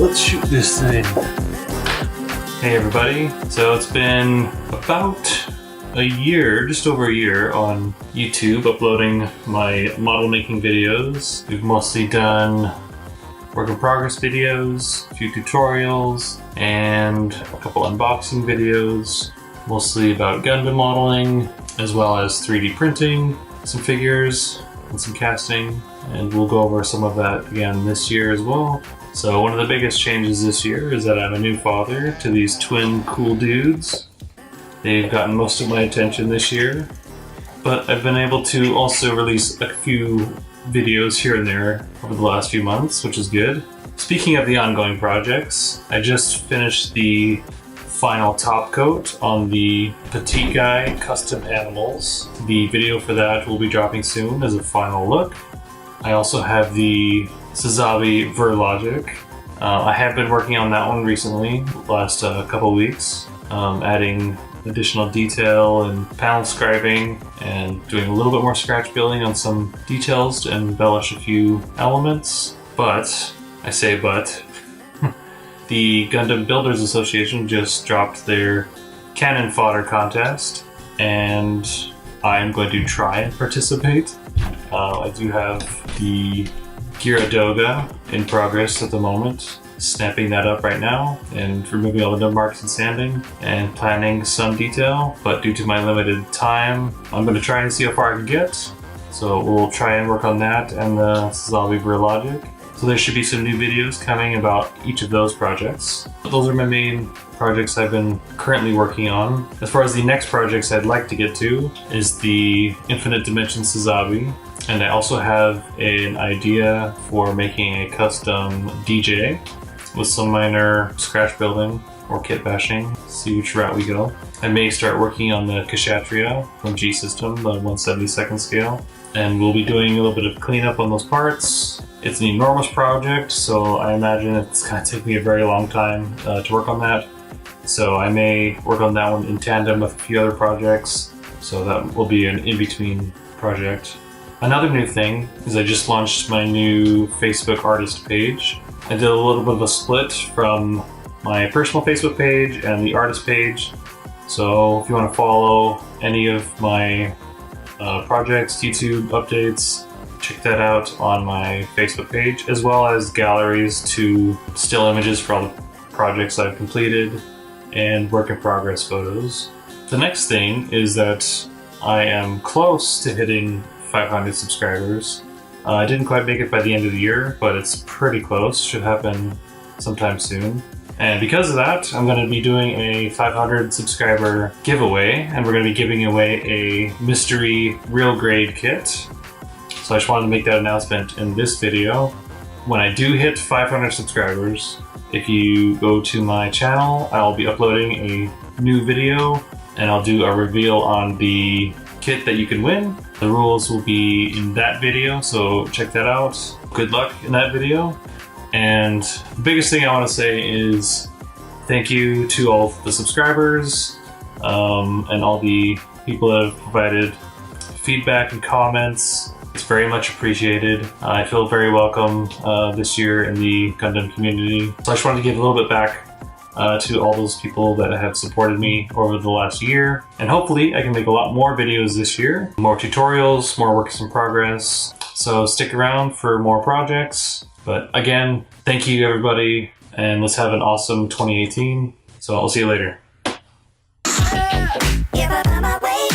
let's shoot this thing. Hey everybody, so it's been about a year, just over a year on YouTube uploading my model making videos. We've mostly done work in progress videos, a few tutorials, and a couple unboxing videos, mostly about Gundam modeling, as well as 3D printing, some figures, and some casting, and we'll go over some of that again this year as well. So one of the biggest changes this year is that I'm a new father to these twin cool dudes. They've gotten most of my attention this year, but I've been able to also release a few videos here and there over the last few months, which is good. Speaking of the ongoing projects, I just finished the final top coat on the Petite Guy custom animals. The video for that will be dropping soon as a final look. I also have the Sazabi Verlogic. I have been working on that one recently, last couple weeks, adding additional detail and panel scribing and doing a little bit more scratch building on some details to embellish a few elements. But, I say but, the Gundam Builders Association just dropped their cannon fodder contest, and I'm going to try and participate. I do have the Gyaradoga in progress at the moment, snapping that up right now and removing all the nub marks and sanding and planning some detail, but due to my limited time, I'm going to try and see how far I can get. So we'll try and work on that and the Sazabi Verlogic. So there should be some new videos coming about each of those projects. Those are my main projects I've been currently working on. As far as the next projects I'd like to get to is the Infinite Dimension Sazabi. And I also have an idea for making a custom DJ with some minor scratch building or kit bashing. See which route we go. I may start working on the Kshatriya from G System, the 1/72 scale. And we'll be doing a little bit of cleanup on those parts. It's an enormous project, so I imagine it's going to take me a very long time to work on that. So I may work on that one in tandem with a few other projects. So that will be an in-between project. Another new thing is I just launched my new Facebook artist page. I did a little bit of a split from my personal Facebook page and the artist page. So if you want to follow any of my projects, YouTube updates, check that out on my Facebook page, as well as galleries to still images for all the projects I've completed and work in progress photos. The next thing is that I am close to hitting 500 subscribers. I didn't quite make it by the end of the year, but it's pretty close. Should happen sometime soon. And because of that, I'm going to be doing a 500 subscriber giveaway, and we're going to be giving away a mystery real grade kit. So I just wanted to make that announcement in this video. When I do hit 500 subscribers, if you go to my channel, I'll be uploading a new video, and I'll do a reveal on the kit that you can win. The rules will be in that video, so check that out. Good luck in that video. And the biggest thing I want to say is thank you to all the subscribers and all the people that have provided feedback and comments. It's very much appreciated. I feel very welcome this year in the Gundam community. So I just wanted to give a little bit back to all those people that have supported me over the last year. And hopefully I can make a lot more videos this year. More tutorials, more works in progress. So stick around for more projects. But again, thank you everybody, and let's have an awesome 2018. So I'll see you later. Get out of my way.